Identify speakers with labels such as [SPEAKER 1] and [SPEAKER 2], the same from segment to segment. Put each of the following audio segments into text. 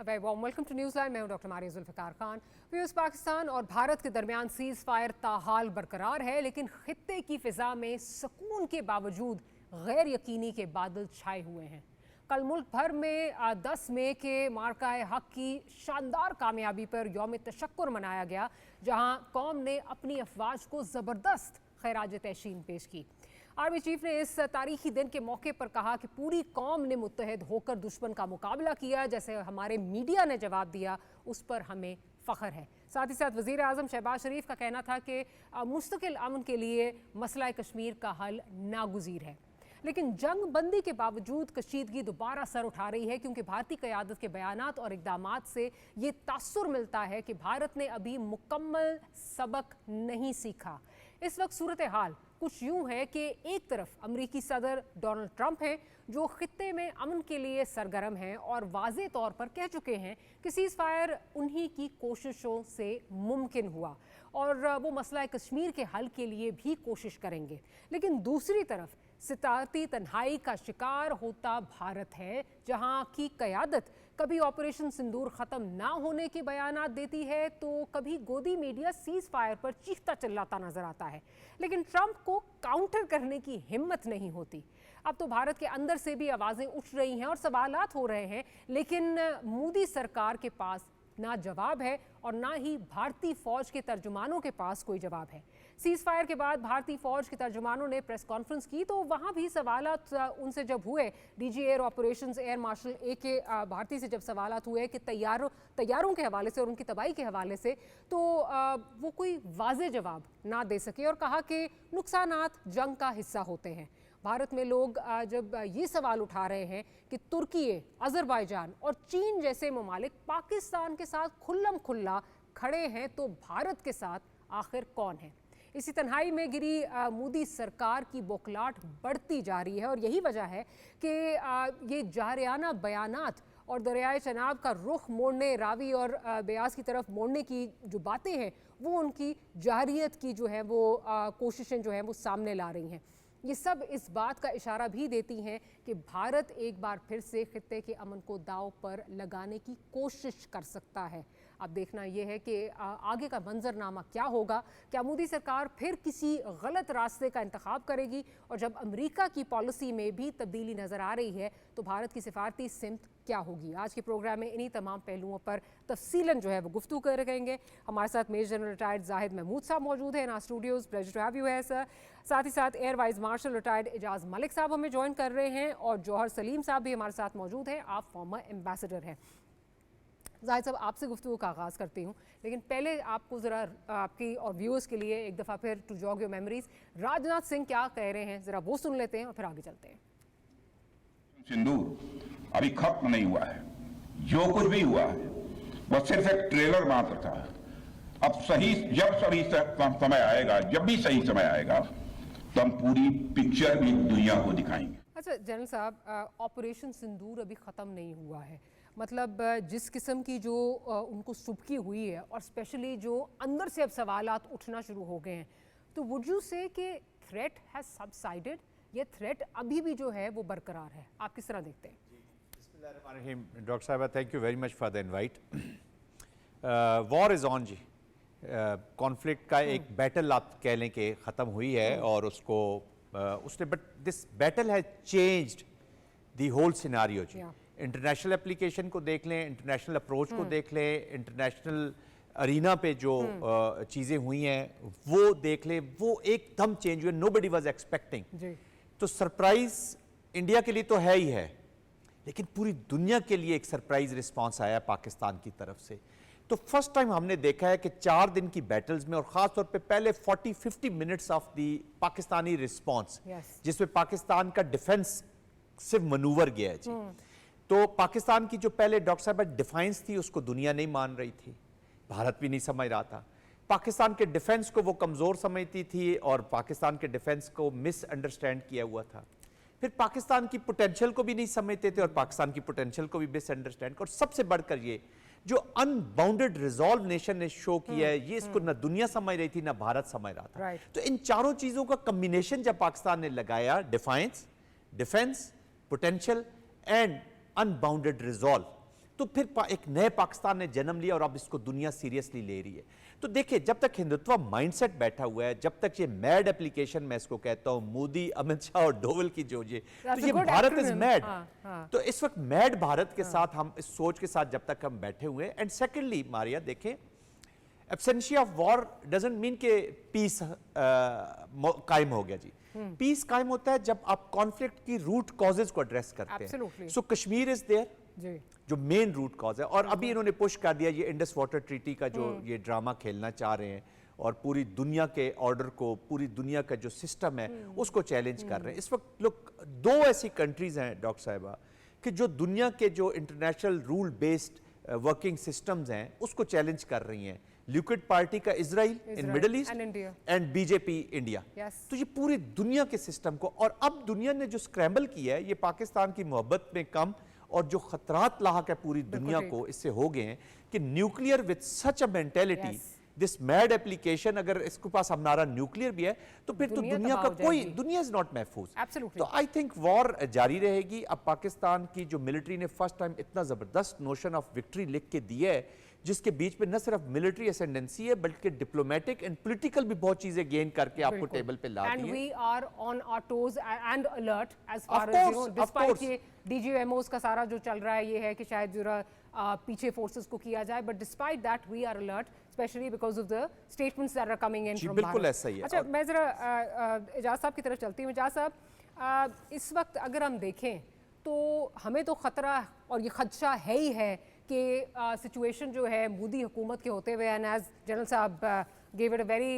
[SPEAKER 1] Welcome to news live. मैं हूं doctor Maria Zulfikar Khan. Viewers, Pakistan और भारत के दरमियान सीज़ फायर ताहाल बरकरार है, लेकिन खित्ते की फ़िज़ा में सुकून के बावजूद गैर यकीनी के बादल छाए हुए हैं। कल मुल्क भर में 10 मई के मार्काए हक की शानदार कामयाबी पर यौम तशक्कुर मनाया गया, जहां कौम ने अपनी अफवाज को ज़बरदस्त खैराज तहसीन पेश की। आर्मी चीफ ने इस तारीखी दिन के मौके पर कहा कि पूरी कौम ने मुत्तहद होकर दुश्मन का मुकाबला किया, जैसे हमारे मीडिया ने जवाब दिया उस पर हमें फ़ख्र है। साथ ही साथ वज़ीर आज़म शहबाज शरीफ का कहना था कि मुस्तकिल अमन के लिए मसला कश्मीर का हल नागुज़ीर है। लेकिन जंग बंदी के बावजूद कशीदगी दोबारा सर उठा रही है, क्योंकि भारतीय क़यादत के बयानात और इक़दामात से ये तासुर मिलता है कि भारत ने अभी मुकम्मल सबक नहीं सीखा। इस वक्त सूरत हाल कुछ यूं है कि एक तरफ अमरीकी सदर डोनाल्ड ट्रंप हैं, जो खित्ते में अमन के लिए सरगर्म हैं और वाज़े तौर पर कह चुके हैं कि सीज़ फायर उन्हीं की कोशिशों से मुमकिन हुआ और वो मसला कश्मीर के हल के लिए भी कोशिश करेंगे। लेकिन दूसरी तरफ सितारती तन्हाई का शिकार होता भारत है, जहां की क़यादत कभी ऑपरेशन सिंदूर ख़त्म ना होने के बयानात देती है तो कभी गोदी मीडिया सीज़ फायर पर चीखता चिल्लाता नजर आता है, लेकिन ट्रंप को काउंटर करने की हिम्मत नहीं होती। अब तो भारत के अंदर से भी आवाज़ें उठ रही हैं और सवालात हो रहे हैं, लेकिन मोदी सरकार के पास ना जवाब है और ना ही भारतीय फ़ौज के तर्जुमानों के पास कोई जवाब है। सीज़ फायर के बाद भारतीय फ़ौज के तर्जुमानों ने प्रेस कॉन्फ्रेंस की, तो वहाँ भी सवालात उनसे जब हुए, DG air operations air marshal AK Bharti से जब सवालात हुए कि तैयारों के हवाले से और उनकी तबाही के हवाले से, तो वो कोई वाज़े जवाब ना दे सके और कहा कि नुकसानात जंग का हिस्सा होते हैं। भारत में लोग जब ये सवाल उठा रहे हैं कि तुर्की, अज़रबैजान और चीन जैसे ममालिक पाकिस्तान के साथ खुल्लम खुल्ला खड़े हैं, तो भारत के साथ आखिर कौन है? इसी तन्हाई में गिरी मोदी सरकार की बौखलाहट बढ़ती जा रही है और यही वजह है कि ये जारियाना बयानात और दरियाए चनाब का रुख मोड़ने, रावी और ब्यास की तरफ मोड़ने की जो बातें हैं, वो उनकी जारियत की जो है वो कोशिशें जो हैं वो सामने ला रही हैं। ये सब इस बात का इशारा भी देती हैं कि भारत एक बार फिर से खित्ते के अमन को दांव पर लगाने की कोशिश कर सकता है। अब देखना यह है कि आगे का मंजरनामा क्या होगा। क्या मोदी सरकार फिर किसी गलत रास्ते का इंतखाब करेगी? और जब अमेरिका की पॉलिसी में भी तब्दीली नज़र आ रही है, तो भारत की सिफारती सिमत क्या होगी? आज के प्रोग्राम में इन्हीं तमाम पहलुओं पर तफसीलन जो है वो गुफ्तगू करेंगे। हमारे साथ major general retired Zahid Mahmood साहब मौजूद हैं in our studios. Pleasure to have you है सर। साथ ही साथ air vice marshal retired Ejaz Malik साहब हमें ज्वाइन कर रहे हैं और जौहर सलीम साहब भी हमारे साथ मौजूद हैं। आप फॉर्मर एम्बेसडर हैं। जाहिद साहब, आपसे गुफ्तगू का आगाज़ करती हूँ, लेकिन पहले आपको ज़रा आपकी और व्यूअर्स के लिए एक दफ़ा फिर to jog your memories, Rajnath Singh क्या कह रहे हैं ज़रा वो सुन लेते हैं और फिर आगे चलते हैं।
[SPEAKER 2] सिंदूर अभी खत्म नहीं हुआ है, जो कुछ भी हुआ है वो सिर्फ एक ट्रेलर मात्र था। अब जब समय आएगा, जब भी सही समय आएगा, तो हम पूरी पिक्चर भी दुनिया को दिखाएंगे।
[SPEAKER 1] अच्छा जनरल साहब, ऑपरेशन सिंदूर अभी ख़त्म नहीं हुआ है, मतलब जिस किस्म की जो उनको सुबकी हुई है और स्पेशली जो अंदर से अब सवालात उठना शुरू हो गए हैं, तो वुड यू से कि थ्रेट हैज़ सबसाइडेड? ये थ्रेट अभी भी जो है वो बरकरार है? आप किस तरह देखते हैं?
[SPEAKER 3] डॉक्टर साहब, thank you very much for the invite. War is on जी। कॉन्फ्लिक्ट का एक बैटल आप कह लें कि ख़त्म हुई है और उसको उसने, but this battle has changed the whole scenario जी। इंटरनेशनल एप्लीकेशन को देख लें, इंटरनेशनल अप्रोच को देख लें, इंटरनेशनल अरीना पे जो चीज़ें हुई हैं वो देख लें, वो एकदम चेंज हुए। Nobody was expecting. तो सरप्राइज इंडिया के लिए तो है ही है, लेकिन पूरी दुनिया के लिए एक सरप्राइज रिस्पांस आया पाकिस्तान की तरफ से। तो फर्स्ट टाइम हमने देखा है कि 4 दिन की बैटल्स में और खास तौर पे पहले 40-50 minutes of the Pakistani response, जिसमें पाकिस्तान का डिफेंस सिर्फ मनूवर गया है जी। तो पाकिस्तान की जो पहले डॉक्टर साहब डिफेंस थी उसको दुनिया नहीं मान रही थी, भारत भी नहीं समझ रहा था। पाकिस्तान के डिफेंस को वो कमजोर समझती थी और पाकिस्तान के डिफेंस को मिसअंडरस्टैंड किया हुआ था। फिर पाकिस्तान की पोटेंशियल को भी नहीं समझते थे और पाकिस्तान की पोटेंशियल को भी मिसअंडरस्टैंड। और सबसे बढ़कर ये जो अनबाउंडेड रिजॉल्व नेशन ने शो किया है, ये इसको ना दुनिया समझ रही थी ना भारत समझ रहा था। तो इन चारों चीजों का कॉम्बिनेशन जब पाकिस्तान ने लगाया, defence, potential and unbounded resolve, तो फिर एक नए पाकिस्तान ने जन्म लिया और अब इसको दुनिया सीरियसली ले रही है। तो देखिए, जब तक हिंदुत्व माइंडसेट बैठा हुआ है, जब तक ये मैड एप्लीकेशन, मैं इसको कहता हूं मोदी, अमित शाह और डोवल की जो तो ये भारत इज मैड। तो इस वक्त मैड भारत के साथ हम इस सोच के साथ जब तक हम बैठे हुए हैं। एंड सेकेंडली मारिया देखें, absentia of war doesn't mean के पीस कायम हो गया जी। पीस कायम होता है जब आप कॉन्फ्लिक्ट की रूट कॉजेज को एड्रेस करते हैं। सो कश्मीर इज देयर जो मेन रूट कॉज है, और अभी इन्होंने पुश कर दिया ये इंडस वाटर ट्रीटी का जो ये ड्रामा खेलना चाह रहे हैं, और पूरी दुनिया के ऑर्डर को, पूरी दुनिया का जो सिस्टम है उसको चैलेंज कर रहे हैं। इस वक्त लोग दो ऐसी कंट्रीज हैं डॉक्टर साहिबा कि जो दुनिया के जो international rule based working systems हैं उसको चैलेंज कर रही हैं। लिक्विड पार्टी का Israel in middle east and BJP India. तो ये पूरी दुनिया के सिस्टम को, और अब दुनिया ने जो स्क्रैम्बल किया है ये पाकिस्तान की मोहब्बत में कम और जो खतरात लाहक है पूरी दुनिया को इससे हो गए हैं कि nuclear with such a mentality, this mad application, अगर इसके पास हमारा न्यूक्लियर भी है तो फिर तो दुनिया का कोई, दुनिया इज नॉट महफूज। तो आई थिंक वॉर जारी रहेगी। अब पाकिस्तान की जो मिलिट्री ने फर्स्ट टाइम इतना जबरदस्त नोशन ऑफ विक्ट्री लिख के दिया है, जिसके बीच में न सिर्फ मिलिट्री एसेंडेंसी है बल्कि डिप्लोमेटिक एंड पॉलिटिकल भी बहुत चीजें गेन करके आपको टेबल पे ला दी है।
[SPEAKER 1] And we are on our toes and alert as far as you know, despite ये डीजीएमओस का सारा जो चल रहा है ये है कि शायद जरा पीछे फोर्सेस को किया जाए, but despite that we are alert, specially because of the statements that are coming in from Bharat.
[SPEAKER 3] बिल्कुल ऐसा ही है।
[SPEAKER 1] अच्छा, मैं जरा एजाज साहब की तरफ चलती हूँ। एजाज साहब, इस वक्त अगर हम देखें तो हमें तो खतरा और ये खदशा है ही है कि सिचुएशन जो है मोदी हुकूमत के होते हुए, एंड एज जनरल साहब गेव इट अ वेरी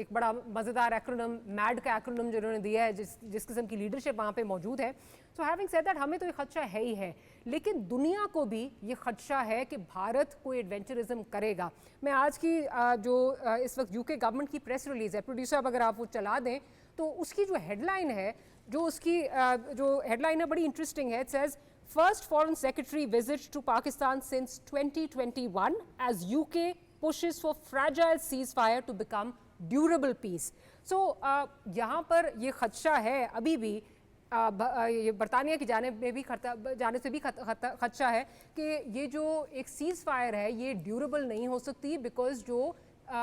[SPEAKER 1] एक बड़ा मज़ेदार एक्रोनिम, मैड का एक्रोनिम जो उन्होंने दिया है, जिस किस्म की लीडरशिप वहाँ पे मौजूद है। सो हैविंग सेड दैट, हमें तो ये खदशा है ही है, लेकिन दुनिया को भी ये खदशा है कि भारत कोई एडवेंचरिज्म करेगा। मैं आज की जो इस वक्त यूके गवर्नमेंट की प्रेस रिलीज़ है, प्रोड्यूसर अब अगर आप वो चला दें तो उसकी जो हेडलाइन है, जो उसकी जो हेडलाइन है बड़ी इंटरेस्टिंग है। It says First Foreign Secretary visit to Pakistan since 2021 as UK pushes for fragile ceasefire to become durable peace. So यहाँ पर ये खदशा है अभी भी, ये बरतानिया की जाने में भी जाने से भी खदशा है कि ये जो एक सीज फायर है ये ड्यूरेबल नहीं हो सकती, बिकॉज जो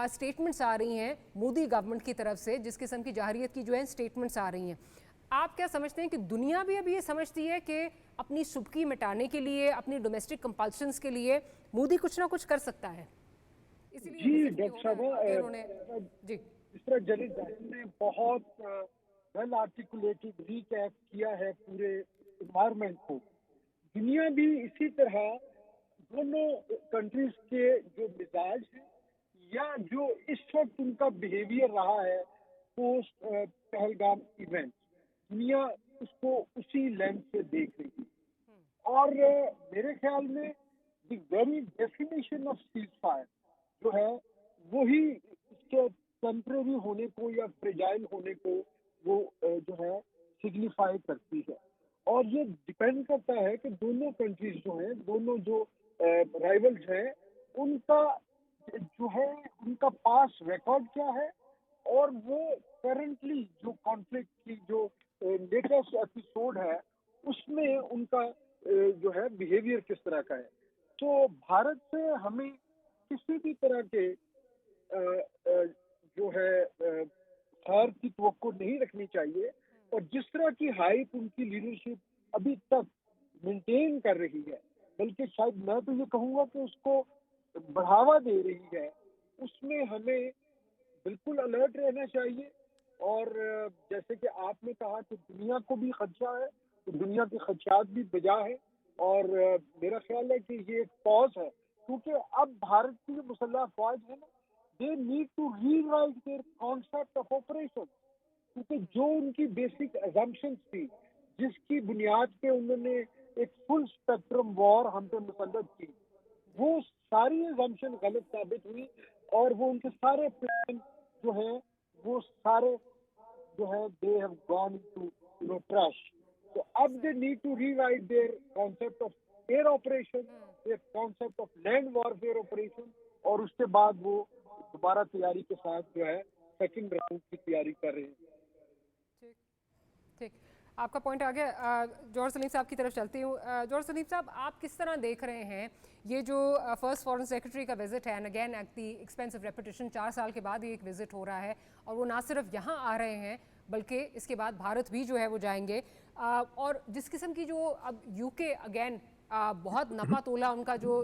[SPEAKER 1] स्टेटमेंट्स आ रही हैं मोदी गवर्नमेंट की तरफ से, जिस किस्म की जाहिरियत की जो है स्टेटमेंट्स आ रही हैं, आप क्या समझते हैं कि दुनिया भी अभी ये समझती है कि अपनी सुबकी मिटाने के लिए, अपनी डोमेस्टिक कंपल्शंस के लिए मोदी कुछ ना कुछ कर सकता है?
[SPEAKER 4] जी डॉक्टर साहब, जी इस तरह जलील ने बहुत वेल आर्टिकुलेटेड रीकैप किया है पूरे एनवायरनमेंट को। दुनिया भी इसी तरह दोनों कंट्रीज के जो मिजाज हैं या जो इस वक्त उनका बिहेवियर रहा है पोस्ट पहलगाम इवेंट, दुनिया उसको उसी लेंस से देख रही है। और मेरे ख्याल में the very definition of cease fire जो है वही इसके टेम्परेरी होने को या फ्रेजाइल होने को वो जो है सिग्निफाई करती है। और ये डिपेंड करता है कि दोनों कंट्रीज जो हैं, दोनों जो राइवल्स हैं, उनका जो है उनका पास रिकॉर्ड क्या है, और वो करंटली जो कॉन्फ्लिक्ट की जो लेटेस्ट एपिसोड है उसमें उनका जो है बिहेवियर किस तरह का है। तो भारत से हमें किसी भी तरह के जो है हार की तवक्को नहीं रखनी चाहिए, और जिस तरह की हाइप उनकी लीडरशिप अभी तक मेंटेन कर रही है, बल्कि शायद मैं तो ये कहूँगा कि उसको बढ़ावा दे रही है, उसमें हमें बिल्कुल अलर्ट रहना चाहिए। और जैसे कि आपने कहा कि दुनिया को भी खदशा है, तो दुनिया के खदशात भी बजा है, और मेरा ख्याल है कि ये एक पॉज है, क्योंकि अब भारत की जो मुसल्लह फौज है ना, they need to rewrite their concept of operation, क्योंकि जो उनकी बेसिक अजम्पशंस थी, जिसकी बुनियाद पे उन्होंने एक फुल स्पेक्ट्रम वॉर हम पे मुसल्लत की, वो सारी अजम्पशन गलत साबित हुई, और वो उनके सारे प्लान जो है वो सारे जो है they have gone to trash. तो अब they need to rewrite their concept of air operation, their concept of land warfare operation, और उसके बाद वो दोबारा तैयारी के साथ जो है सेकंड राउंड की तैयारी कर रहे हैं।
[SPEAKER 1] ठीक। आपका पॉइंट आ गया। जौहर सलीम साहब की तरफ चलती हूँ। जौहर सलीम साहब, आप किस तरह देख रहे हैं ये जो फर्स्ट फॉरेन सेक्रेटरी का विजिट है, and again at the expense of reputation, 4 साल के बाद ये एक विजिट हो रहा है, और वो ना सिर्फ यहाँ आ रहे हैं बल्कि इसके बाद भारत भी जो है वो जाएंगे, और जिस किस्म की जो अब यूके अगेन बहुत नपा तोला उनका जो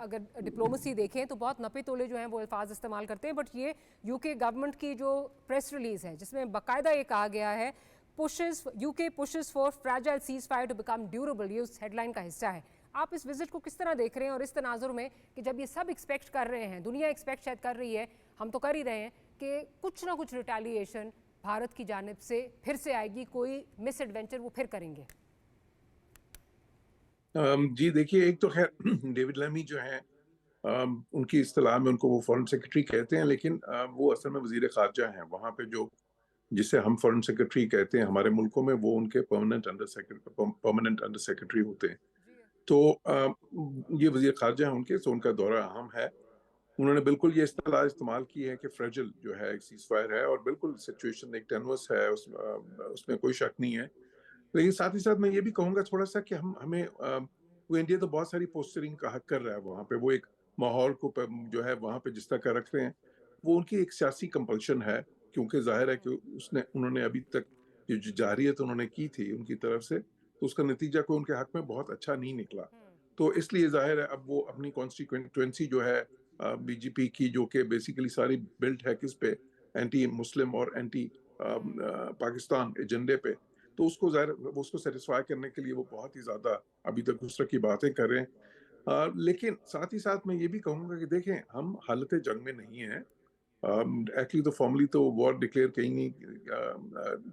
[SPEAKER 1] अगर डिप्लोमेसी देखें तो बहुत नपे तोले जो हैं वो अल्फाज इस्तेमाल करते हैं, बट ये यूके गवर्नमेंट की जो प्रेस रिलीज़ है जिसमें बाकायदा ये कहा गया है UK pushes for fragile ceasefire to become durable, ये उस हेडलाइन का हिस्सा है। आप इस विजिट को किस तरह देख रहे हैं, और इस तनाजुर में कि जब ये सब एक्सपेक्ट कर रहे हैं, दुनिया एक्सपेक्ट शायद कर रही है, हम तो कर ही रहे हैं कि कुछ ना कुछ रिटेलिएशन भारत की जानिब से फिर से आएगी, कोई मिस एडवेंचर वो फिर करेंगे?
[SPEAKER 5] जी देखिए, एक तो खैर डेविड लैमी जो हैं, उनकी इस्तिलाह में उनको वो फॉरेन सेक्रेटरी कहते हैं, लेकिन वो असल में वजीर खारजा हैं। वहाँ पे जो जिसे हम फॉरेन सेक्रेटरी कहते हैं हमारे मुल्कों में, वो उनके परमानेंट अंडर सेक्रेटरी होते हैं। तो ये वजीर खारजा हैं उनके, तो उनका दौरा अहम है। उन्होंने बिल्कुल ये इस्तिलाह इस्तेमाल की है कि फ्रेजिल जो है एक सीज फायर है, और बिल्कुल सिचुएशन एक टेनवस है, उसमें कोई शक नहीं है। लेकिन साथ ही साथ मैं ये भी कहूँगा थोड़ा सा कि हमें वो इंडिया तो बहुत सारी पोस्टरिंग का हक कर रहा है वहाँ पे, वो एक माहौल को जो है वहाँ पे जिस तरह का रख रहे हैं, वो उनकी एक सियासी कंपल्शन है, क्योंकि जाहिर है कि उन्होंने अभी तक जो जारियत उन्होंने की थी उनकी तरफ से, तो उसका नतीजा कोई उनके हक में बहुत अच्छा नहीं निकला। तो इसलिए जाहिर है अब वो अपनी कॉन्स्टिट्यूएंसी जो है बीजेपी की, जो कि बेसिकली सारी बिल्ट है किस पे, एंटी मुस्लिम और एंटी पाकिस्तान एजेंडे पे, तो उसको जाहिर वो उसको सेटिस्फाई करने के लिए वो बहुत ही ज़्यादा अभी तक उस तरह की बातें कर रहे हैं। लेकिन साथ ही साथ मैं ये भी कहूँगा कि देखें, हम हालत जंग में नहीं हैं। एक्चुअली तो फॉर्मली तो वॉर डिक्लेयर कहीं नहीं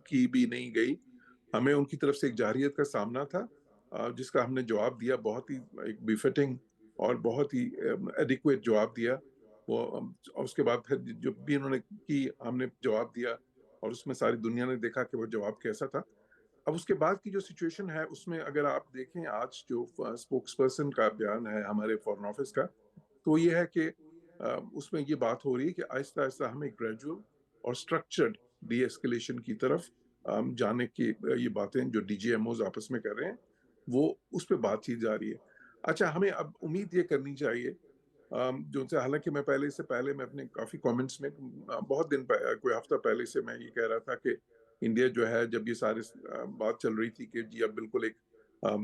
[SPEAKER 5] की भी नहीं गई। हमें उनकी तरफ से एक जारियत का सामना था, जिसका हमने जवाब दिया, बहुत ही एक बिफिटिंग और बहुत ही एडिक्वेट जवाब दिया। वो उसके बाद फिर जो भी उन्होंने की, हमने जवाब दिया, और उसमें सारी दुनिया ने देखा कि वो जवाब कैसा था। अब उसके बाद की जो सिचुएशन है, उसमें अगर आप देखें आज जो स्पोक्स पर्सन का बयान है हमारे फॉरेन ऑफिस का, तो ये है कि उसमें ये बात हो रही है कि आहिस्ता आहिस्ता हमें ग्रेजुअल और स्ट्रक्चर्ड डी एस्केलेशन की तरफ जाने की ये बातें जो डीजीएमओज आपस में कर रहे हैं, वो उस पर बातचीत जा रही है। अच्छा, हमें अब उम्मीद ये करनी चाहिए, जो से हालांकि मैं मैं अपने काफ़ी कमेंट्स में बहुत दिन कोई हफ्ता पहले से मैं ये कह रहा था कि इंडिया जो है, जब ये सारे बात चल रही थी कि जी अब बिल्कुल एक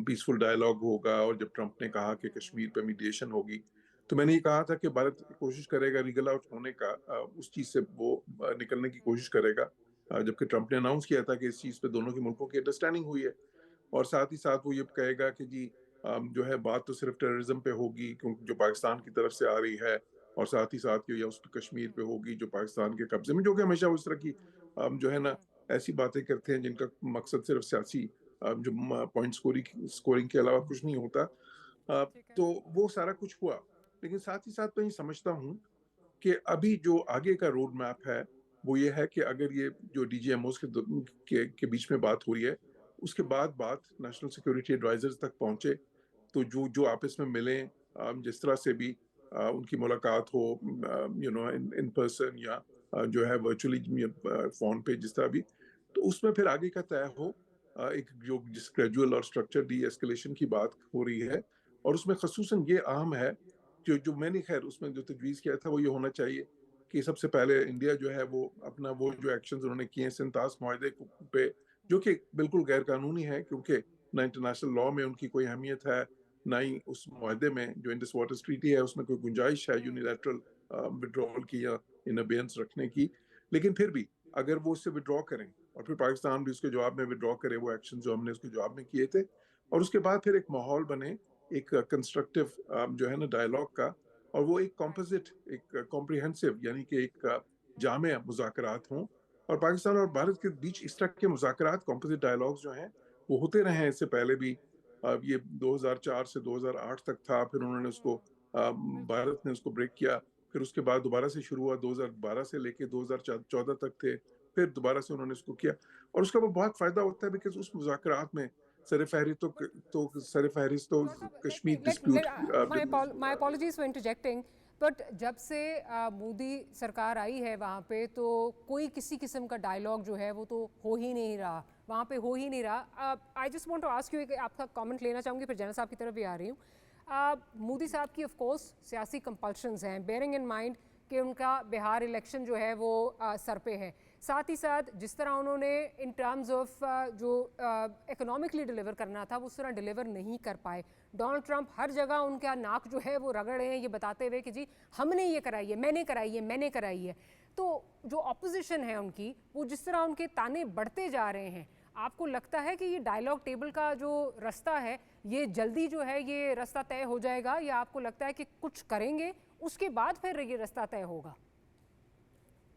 [SPEAKER 5] पीसफुल डायलॉग होगा, और जब ट्रंप ने कहा कि कश्मीर पे मीडिएशन होगी, तो मैंने ये कहा था कि भारत कोशिश करेगा रीगल आउट होने का, उस चीज़ से वो निकलने की कोशिश करेगा, जबकि ट्रंप ने अनाउंस किया था कि इस चीज़ पे दोनों के मुल्कों की अंडरस्टैंडिंग हुई है। और साथ ही साथ वो ये कहेगा कि जी जो है बात तो सिर्फ टेररिज्म पे होगी, क्योंकि जो पाकिस्तान की तरफ से आ रही है, और साथ ही साथ या उस कश्मीर पे होगी जो पाकिस्तान के कब्जे में, जो कि हमेशा उस तरह की जो है ना ऐसी बातें करते हैं जिनका मकसद सिर्फ सियासी जो पॉइंट स्कोरिंग के अलावा कुछ नहीं होता। तो वो सारा कुछ हुआ, लेकिन साथ ही साथ मैं ये समझता हूँ कि अभी जो आगे का रोड मैप है, वो ये है कि अगर ये जो डीजीएमओस के बीच में बात हो रही है, उसके बाद बात नेशनल सिक्योरिटी एडवाइजर्स तक पहुंचे, तो जो आपस में मिलें, जिस तरह से भी उनकी मुलाकात हो, इन पर्सन या जो है वर्चुअली फोन पे, जिस तरह भी, तो उसमें फिर आगे का तय हो। एक जो जिस ग्रेजुअल और स्ट्रक्चर डी एस्केलेशन की बात हो रही है, और उसमें खसूसन ये अहम है, जो मैंने खैर उसमें जो तजवीज़ किया था वो ये होना चाहिए कि सबसे पहले इंडिया जो है वो अपना वो जो एक्शंस उन्होंने किए हैं सिंतास मुआहदे पे, जो कि बिल्कुल गैर कानूनी है, क्योंकि ना इंटरनेशनल लॉ में उनकी कोई अहमियत है, ना ही उस मुआहदे में जो इंडस वाटर्स ट्रीटी है उसमें कोई गुंजाइश है यूनिलैटरल विड्रॉल की या इन अबेयंस रखने की। लेकिन फिर भी अगर वो उससे विड्रॉ करें, और फिर पाकिस्तान भी उसके जवाब में विड्रॉ करे वो एक्शन जो हमने उसके जवाब में किए थे, और उसके बाद फिर एक माहौल बने एक कंस्ट्रक्टिव जो है ना डायलॉग का, और वो एक कॉम्पोजिट, एक कॉम्प्रिहेंसिव, यानी कि एक जामे मुज़ाकरात हों, और पाकिस्तान और भारत के बीच इस तरह के मुज़ाकरात, कॉम्पोजिट डायलॉग्स जो हैं वो होते रहे हैं इससे पहले भी। ये 2004 से 2008 तक था, फिर उन्होंने उसको भारत ने उसको ब्रेक किया, फिर उसके बाद दोबारा से शुरू हुआ, 2012 से लेके 2014 तक थे, फिर दोबारा से उन्होंने इसको किया, और उसका वो बहुत फ़ायदा होता है, बिकॉज उस मुज़ाकरात में सरफहरिस्त तो Kashmir dispute.
[SPEAKER 1] My apologies for interjecting, but जब से मोदी सरकार आई है वहाँ पे, तो कोई किसी किस्म का डायलॉग जो है वो तो हो ही नहीं रहा वहाँ पे हो ही नहीं रहा। I just want to ask you, आपका कमेंट लेना चाहूँगी, फिर जैनब साहब की तरफ भी आ रही हूँ। मोदी साहब की ऑफ कोर्स सियासी कंपल्शंस हैं, बेयरिंग इन माइंड कि उनका बिहार इलेक्शन जो है वो सर पे है। साथ ही साथ जिस तरह उन्होंने इन टर्म्स ऑफ जो इकोनॉमिकली डिलीवर करना था वो उस तरह डिलीवर नहीं कर पाए। डोनाल्ड ट्रंप हर जगह उनका नाक जो है वो रगड़ रहे हैं ये बताते हुए कि जी हमने ये कराई है, मैंने कराई है, मैंने कराई है। तो जो ऑपोजिशन है उनकी, वो जिस तरह उनके ताने बढ़ते जा रहे हैं, आपको लगता है कि ये डायलॉग टेबल का जो रास्ता है ये जल्दी जो है ये रास्ता तय हो जाएगा, या आपको लगता है कि कुछ करेंगे उसके बाद फिर ये रास्ता तय होगा?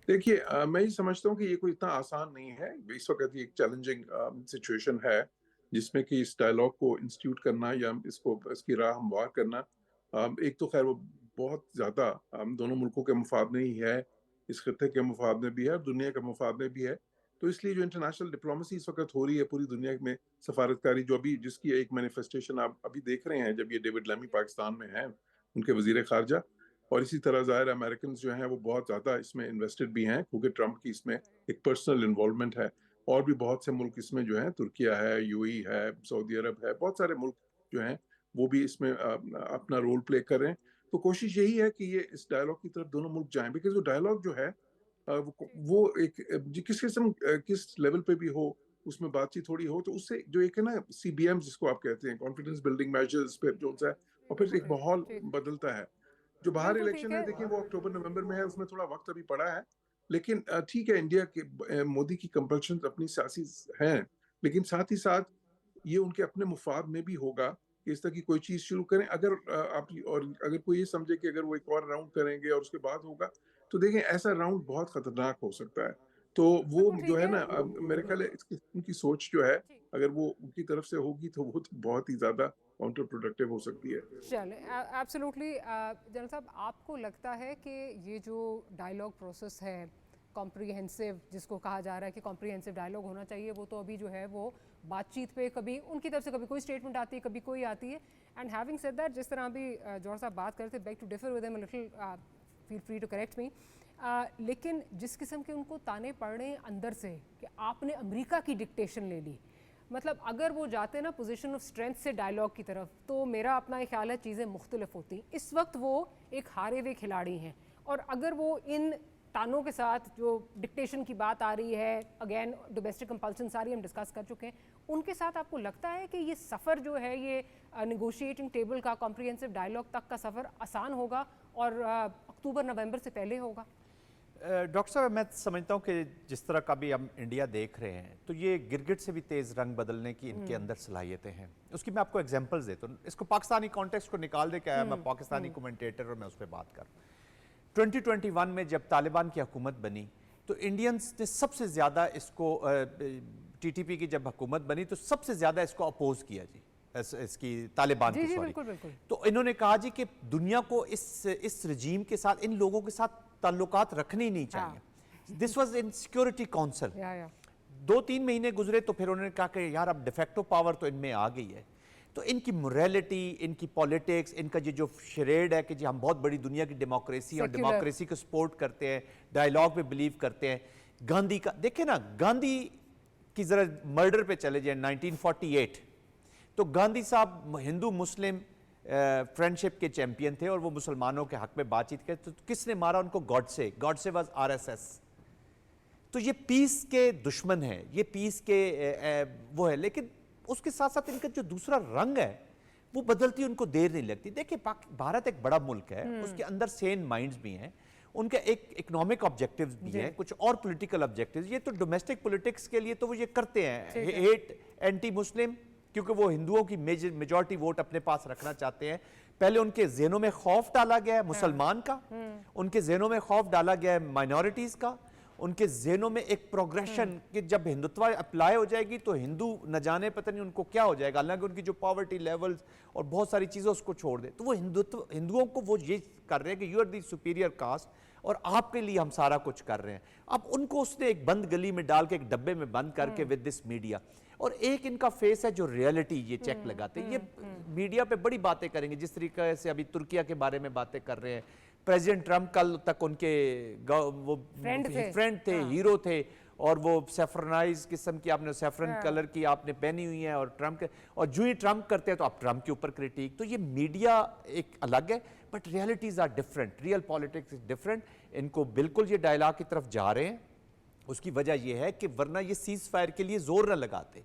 [SPEAKER 5] देखिए, मैं ये समझता हूँ कि ये कोई इतना आसान नहीं है। इस वक्त ये एक चैलेंजिंग सिचुएशन है जिसमें कि इस डायलॉग को इंस्टीट्यूट करना या इसकी राह हमवार करना, एक तो खैर वो बहुत ज़्यादा दोनों मुल्कों के मफाद में ही है, इस खत्ते के मफाद में भी है और दुनिया के मफाद में भी है। तो इसलिए जो इंटरनेशनल डिप्लोमेसी इस वक्त हो रही है पूरी दुनिया में, सफारतकारी जो अभी जिसकी एक मैनिफेस्टेशन आप अभी देख रहे हैं, जब ये डेविड लैमी पाकिस्तान में हैं, उनके वजीर खारजा, और इसी तरह ज़ाहिर अमेरिकन जो हैं वो बहुत ज़्यादा इसमें इन्वेस्टेड भी हैं क्योंकि ट्रंप की इसमें एक पर्सनल इन्वॉल्वमेंट है। और भी बहुत से मुल्क इसमें जो हैं, तुर्किया है, यूएई है, सऊदी अरब है, बहुत सारे मुल्क जो हैं वो भी इसमें अपना रोल प्ले कर रहे हैं। तो कोशिश यही है कि ये इस डायलॉग की तरफ दोनों मुल्क जाएं, बिकॉज वो डायलॉग जो है वो एक किस किस्म किस लेवल पे भी हो, उसमें बातचीत थोड़ी हो, तो उससे जो एक है ना CBM जिसको आप कहते हैं, कॉन्फिडेंस बिल्डिंग मेजर्स पे जो है, और फिर एक माहौल बदलता है। जो बाहर इलेक्शन है देखिए वो अक्टूबर नवंबर में है, उसमें थोड़ा वक्त अभी पड़ा है, लेकिन ठीक है, इंडिया के मोदी की कंपल्शन अपनी सियासी हैं, लेकिन साथ ही साथ ये उनके अपने मुफाद में भी होगा कि इस तरह की कोई चीज शुरू करें। अगर आप और अगर कोई ये समझे कि अगर वो एक और राउंड करेंगे और उसके बाद होगा, तो देखें ऐसा राउंड बहुत खतरनाक हो सकता है। तो वो जो है ना, मेरे ख्याल है उनकी सोच जो है अगर वो उनकी तरफ से होगी तो वो तो बहुत ही ज्यादा काउंटर प्रोडक्टिव हो सकती है।
[SPEAKER 1] चलिए, एब्सोल्युटली। जनरल साहब, आपको लगता है कि ये जो डायलॉग प्रोसेस है कॉम्प्रिहेंसिव, जिसको कहा जा रहा है कि कॉम्प्रिहेंसिव डायलॉग होना चाहिए, वो तो अभी जो है वो बातचीत पे कभी उनकी तरफ से कभी कोई स्टेटमेंट आती है, कभी कोई आती है। एंड हैविंग सेड दैट, जिस तरह अभी जौहर साहब बात करते, beg to differ with him a little, feel free to correct me, लेकिन जिस किस्म के उनको ताने पड़ रहे हैं अंदर से कि आपने अमेरिका की डिक्टेशन ले ली, मतलब अगर वो जाते ना पोजीशन ऑफ स्ट्रेंथ से डायलॉग की तरफ, तो मेरा अपना एक ख्याल है चीज़ें मुख्तलिफ होती। इस वक्त वो एक हारे हुए खिलाड़ी हैं, और अगर वो इन तानों के साथ जो डिक्टेशन की बात आ रही है, अगेन डोमेस्टिक कंपल्शन सारी हम डिस्कस कर चुके हैं, उनके साथ आपको लगता है कि ये सफ़र जो है ये नेगोशिएटिंग टेबल का, कॉम्प्रिहेंसिव डायलॉग तक का सफ़र आसान होगा और अक्टूबर नवंबर से पहले होगा?
[SPEAKER 3] डॉक्टर साहब, मैं समझता हूँ कि जिस तरह का भी हम इंडिया देख रहे हैं, तो ये गिरगिट से भी तेज़ रंग बदलने की इनके अंदर सलाहियतें हैं। उसकी मैं आपको एग्जांपल्स देता हूँ, इसको पाकिस्तानी कॉन्टेक्स्ट को निकाल दे के मैं पाकिस्तानी कमेंटेटर और मैं उस पर बात कर। 2021 में जब तालिबान की हुकूमत बनी तो इंडियंस ने सबसे ज़्यादा इसको, TTP की जब हुकूमत बनी तो सबसे ज़्यादा इसको अपोज किया जी, इसकी तालिबान की, सॉरी। तो इन्होंने कहा जी कि दुनिया को इस रजीम के साथ, इन लोगों के साथ ताल्लुकात रखने ही नहीं चाहिए। This was in security council. 2-3 महीने गुजरे तो फिर उन्होंने कहा कि यार अब डिफेक्टो पावर तो इनमें आ गई है, तो इनकी मोरालिटी, इनकी पॉलिटिक्स, इनका ये जो शरेड है कि जी हम बहुत बड़ी दुनिया की डेमोक्रेसी और डेमोक्रेसी को सपोर्ट करते हैं, डायलॉग पे बिलीव करते हैं। गांधी का देखिए ना, गांधी की जरा मर्डर पे चले जाए 1948, तो गांधी साहब हिंदू मुस्लिम फ्रेंडशिप के चैंपियन थे और वो मुसलमानों के हक में बातचीत करते। तो किसने मारा उनको? Godse was RSS। तो ये पीस के दुश्मन है, ये पीस के वो है, लेकिन उसके साथ साथ इनका जो दूसरा रंग है वो बदलती उनको देर नहीं लगती। देखिए, भारत एक बड़ा मुल्क है, उसके अंदर सेन माइंड्स भी हैं, उनका एक इकोनॉमिक ऑब्जेक्टिव्स भी है, कुछ और पॉलिटिकल ऑब्जेक्टिव्स। ये तो डोमेस्टिक पॉलिटिक्स के लिए तो वो ये करते हैं, हेट, एंटी मुस्लिम, क्योंकि वो हिंदुओं की मेजॉरिटी वोट अपने पास रखना चाहते हैं। पहले उनके ज़हनों में खौफ डाला गया है मुसलमान का, उनके ज़हनों में खौफ डाला गया है माइनॉरिटीज़ का, उनके ज़हनों में एक प्रोग्रेशन कि जब हिंदुत्व अप्लाई हो जाएगी तो हिंदू न जाने पता नहीं उनको क्या हो जाएगा, हालांकि उनकी जो पॉवर्टी लेवल्स और बहुत सारी चीज़ें उसको छोड़ दे। तो वो हिंदुओं को वो ये कर रहे हैं कि you are the superior caste और आपके लिए हम सारा कुछ कर रहे हैं। अब उनको उसने एक बंद गली में डाल के, एक डब्बे में बंद करके विद दिस मीडिया, और एक इनका फेस है जो रियलिटी ये चेक लगाते हैं। ये मीडिया पे बड़ी बातें करेंगे, जिस तरीके से अभी तुर्किया के बारे में बातें कर रहे हैं। प्रेसिडेंट ट्रंप कल तक उनके वो फ्रेंड थे, हीरो थे, اور وہ سیفرنائز قسم کی آپ نے سیفرن کلر کی آپ نے پہنی ہوئی ہیں اور ٹرمپ اور جو ہی ٹرمپ کرتے ہیں تو آپ ٹرمپ کے اوپر کرٹیک. تو یہ میڈیا ایک الگ ہے but realities are different, real politics is different. ان کو بالکل یہ ڈائلاگ کی طرف جا رہے ہیں. اس کی وجہ یہ ہے کہ ورنہ یہ سیز فائر کے لیے زور نہ لگاتے.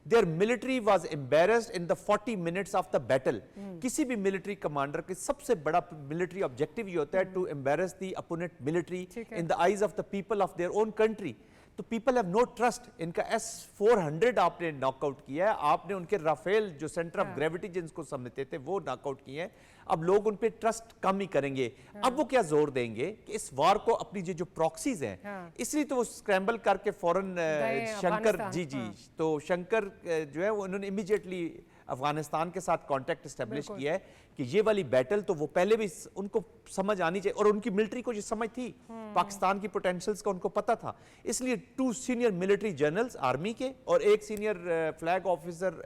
[SPEAKER 3] Their military was embarrassed in the 40 minutes of the battle. کسی بھی ملٹری کمانڈر کے سب سے بڑا ملٹری آبجیکٹیو یہ ہوتا ہے to embarrass the opponent military in the eyes of the people of their own country. تو پیپل ہیو نو ٹرسٹ. ان کا S-400 آپ نے ناک آؤٹ کیا ہے, آپ نے ان کے رافیل جو سینٹر آف گریوٹی جن کو سمجھتے تھے وہ ناک آؤٹ کیے ہیں. اب لوگ ان پہ ٹرسٹ کم ہی کریں گے. اب وہ کیا زور دیں گے کہ اس وار کو اپنی جو پروکسیز ہیں اس لیے تو وہ اسکریمبل کر کے فوراً شنکر تو شنکر جو ہے وہ انہوں نے امیجیٹلی افغانستان کے ساتھ کانٹیکٹ اسٹیبلش کیا ہے کہ یہ والی بیٹل تو وہ پہلے بھی ان کو سمجھ آنی چاہیے, اور ان کی ملٹری کو یہ سمجھ تھی پاکستان کی پوٹینشلز کا ان کو پتا تھا. اس لیے 2 سینئر ملٹری جنرلز آرمی کے اور ایک senior flag officer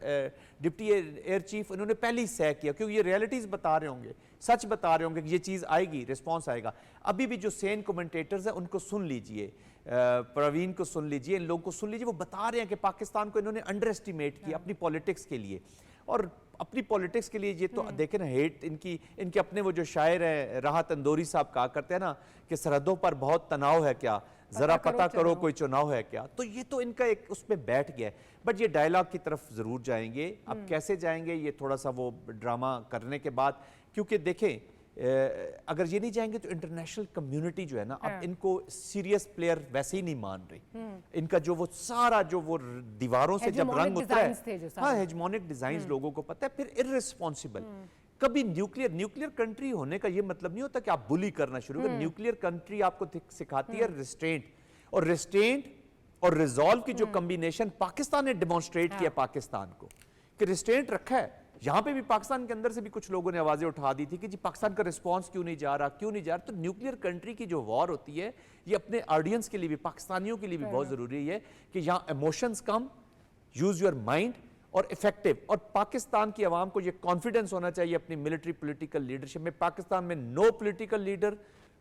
[SPEAKER 3] deputy air chief, انہوں نے پہلے ہی سہ کیا کیونکہ یہ ریئلٹیز بتا رہے ہوں گے, سچ بتا رہے ہوں گے کہ یہ چیز آئے گی, رسپانس آئے گا. ابھی بھی جو سین کومنٹیٹرز ہیں ان کو سن لیجئے, پروین کو سن لیجئے, ان لوگوں کو سن لیجئے, وہ بتا رہے ہیں کہ پاکستان کو انہوں نے انڈر ایسٹیمیٹ کیا اپنی پولیٹکس کے لیے. اور اپنی پولیٹکس کے لیے یہ تو دیکھیں نا, ہیٹ ان کے اپنے وہ جو شاعر ہیں راحت اندوری صاحب کہا کرتے ہیں نا کہ سرحدوں پر بہت تناؤ ہے کیا, ذرا پتہ کرو کوئی چناؤ ہے کیا. تو یہ تو ان کا ایک اس پہ بیٹھ گیا ہے. بٹ یہ ڈائلاگ کی طرف ضرور جائیں گے. اب کیسے جائیں گے یہ تھوڑا سا وہ ڈرامہ کرنے کے بعد, کیونکہ دیکھیں اگر یہ نہیں جائیں گے تو انٹرنیشنل کمیونٹی جو ہے نا اب ان کو سیریس پلیئر ویسے ہی نہیں مان رہی. ان کا جو وہ سارا جو وہ دیواروں سے جب رنگ اترا ہے, ہاں ہیجمونک ڈیزائنز لوگوں کو پتہ ہے, پھر ارریسپانسبل. کبھی نیوکلیئر کنٹری ہونے کا یہ مطلب نہیں ہوتا کہ آپ بلی کرنا شروع کریں. نیوکلیئر کنٹری آپ کو سکھاتی ہے ریسٹرینٹ, اور ریسٹرینٹ اور ریزالو کی جو کمبینیشن پاکستان نے ڈیمونسٹریٹ کیا پاکستان کو کہ ریسٹرینٹ رکھا ہے. یہاں پہ بھی پاکستان کے اندر سے بھی کچھ لوگوں نے آوازیں اٹھا دی تھی کہ جی پاکستان کا رسپانس کیوں نہیں جا رہا. تو نیوکلیئر کنٹری کی جو وار ہوتی ہے یہ اپنے آڈینس کے لیے بھی, پاکستانیوں کے لیے بھی بہت ضروری ہے کہ یہاں emotions come, use your mind اور افیکٹو. اور پاکستان کی عوام کو یہ کانفیڈنس ہونا چاہیے اپنی ملٹری پولیٹیکل لیڈرشپ میں. پاکستان میں no political leader,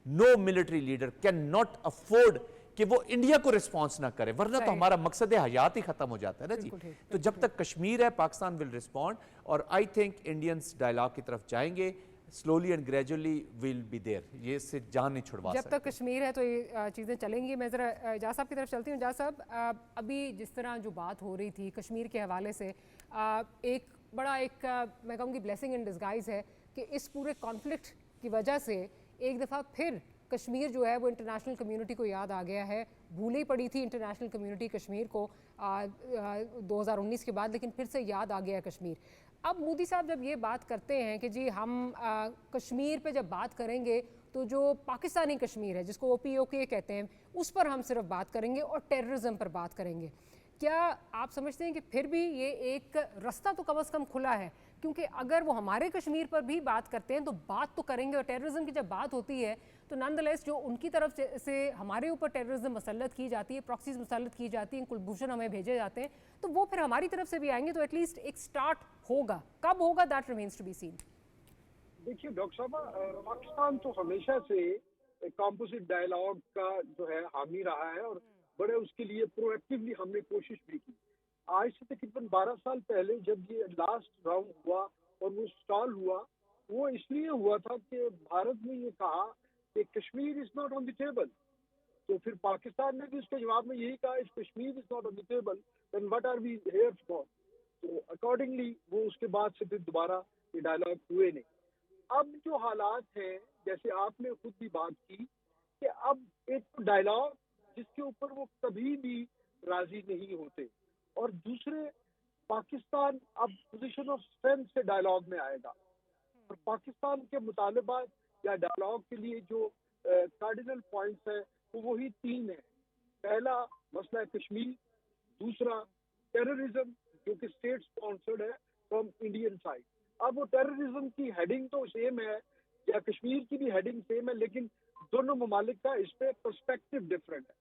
[SPEAKER 3] no military leader can not afford کہ وہ انڈیا کو رسپانس نہ کرے, ورنہ تو ہمارا مقصد حیات ہی ختم ہو جاتا ہے نا جی. تو جب تک کشمیر ہے پاکستان ول رسپونڈ, اور آئی تھنک انڈینز ڈائلاگ کی طرف جائیں گے slowly and gradually will be there. یہ اس سے جان نہیں چھڑوا سکتے.
[SPEAKER 1] جب تک کشمیر ہے تو یہ چیزیں چلیں گی. میں ذرا اعجاز صاحب کی طرف چلتی ہوں. اعجاز صاحب, ابھی جس طرح جو بات ہو رہی تھی کشمیر کے حوالے سے, ایک بڑا ایک میں کہوں گی بلیسنگ ان ڈسگائز ہے کہ اس پورے کانفلکٹ کی وجہ سے ایک دفعہ پھر کشمیر جو ہے وہ انٹرنیشنل کمیونٹی کو یاد آ گیا ہے. بھولی پڑی تھی انٹرنیشنل کمیونٹی کشمیر کو 2019 کے بعد, لیکن پھر سے یاد آ گیا ہے کشمیر. اب مودی صاحب جب یہ بات کرتے ہیں کہ جی ہم کشمیر پہ جب بات کریں گے تو جو پاکستانی کشمیر ہے جس کو OPOK کہتے ہیں اس پر ہم صرف بات کریں گے اور ٹیررزم پر بات کریں گے, کیا آپ سمجھتے ہیں کہ پھر بھی یہ ایک رستہ تو کم از کم کھلا ہے؟ کیونکہ اگر وہ ہمارے کشمیر پر بھی بات کرتے ہیں تو بات تو کریں گے, اور ٹیررزم کی جب بات ہوتی ہے تو نان دا لیس جو ان کی طرف سے ہمارے اوپر ٹیررزم مسلط کی جاتی ہے, پراکسیز مسلط کی جاتی ہیں, کلبھوشن ہمیں بھیجے جاتے ہیں, تو وہ پھر ہماری طرف سے بھی آئیں گے تو ایٹ لیسٹ ایک سٹارٹ ہوگا. کب ہوگا that remains to be seen.
[SPEAKER 4] دیکھیے ڈاکٹر صاحب, پاکستان تو ہمیشہ سے کمپوزٹ ڈائلاگ کا جو ہے حامی رہا ہے اور بڑے اس کے لیے پرو ایکٹیولی ہم نے کوشش بھی کی. آج سے تقریباً 12 سال پہلے جب یہ لاسٹ راؤنڈ ہوا اور وہ اسٹال ہوا, وہ اس لیے ہوا تھا کہ بھارت نے یہ کہا کہ Kashmir is not on the table. تو پھر پاکستان نے بھی اس کے جواب میں یہی کہا if Kashmir is not on the table then what are we here for. تو اکارڈنگلی وہ اس کے بعد سے پھر دوبارہ یہ ڈائلاگ ہوئے نہیں. اب جو حالات ہیں جیسے آپ نے خود بھی بات کی کہ اب ایک ڈائلاگ جس کے اوپر وہ کبھی بھی راضی نہیں ہوتے, اور دوسرے پاکستان اب پوزیشن آف اسٹرینتھ سے ڈائلاگ میں آئے گا, اور پاکستان کے مطالبات یا ڈائلاگ کے لیے جو کارڈینل پوائنٹس ہیں وہ وہی 3 ہیں. پہلا مسئلہ کشمیر, دوسرا ٹیررزم جو کہ اسٹیٹ اسپانسرڈ ہے فرام انڈین سائڈ. اب وہ ٹیررزم کی ہیڈنگ تو سیم ہے یا کشمیر کی بھی ہیڈنگ سیم ہے, لیکن دونوں ممالک کا اس پہ پرسپیکٹو ڈفرینٹ ہے.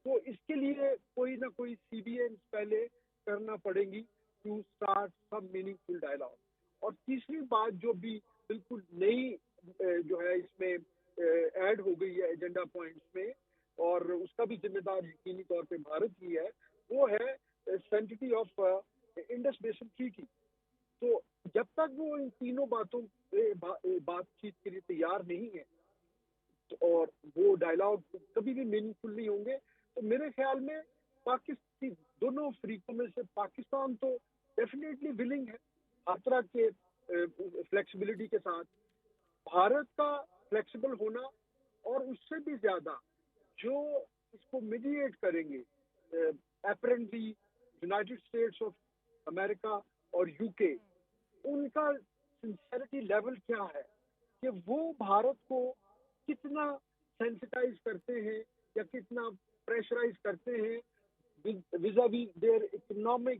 [SPEAKER 4] تو اس کے لیے کوئی نہ کوئی CBN پہلے کرنا پڑے گی to start some meaningful dialogue. اور تیسری بات جو بھی بالکل نئی جو ہے اس میں ایڈ ہو گئی ہے ایجنڈا پوائنٹس میں, اور اس کا بھی ذمہ دار یقینی طور پہ بھارت ہی ہے، وہ ہے سینٹیٹی آف انڈس بیسن ٹریٹی. تو جب تک وہ ان تینوں باتوں پہ بات چیت کے لیے تیار نہیں ہے اور وہ ڈائلاگ کبھی بھی میننگ فل نہیں ہوں گے، تو میرے خیال میں پاکستان دونوں فریقوں میں سے پاکستان تو ڈیفینیٹلی ولنگ ہے ہر طرح کے فلیکسیبلٹی کے ساتھ. بھارت کا فلیکسیبل ہونا اور اس سے بھی زیادہ جو اس کو میڈیٹ کریں گے apparently United States of America اور یو کے، ان کا سنسیئرٹی لیول کیا ہے کہ وہ بھارت کو کتنا سینسٹائز کرتے ہیں یا کتنا پریشرائز کرتے ہیں vis-a-vis their economic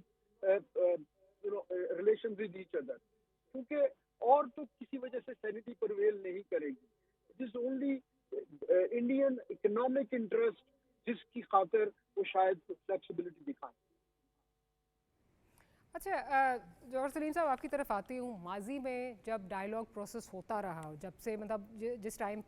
[SPEAKER 4] relation with each other. کیونکہ اور تو کسی وجہ سے سینٹی پرویل نہیں کرے گی. It is only Indian economic interest جس کی خاطر وہ شاید فلیکسیبلٹی دکھائیں.
[SPEAKER 1] اچھا جوہر سلیم صاحب آپ کی طرف آتی ہوں. ماضی میں جب ڈائلاگ پروسیس ہوتا رہا، جب سے مطلب جس ٹائم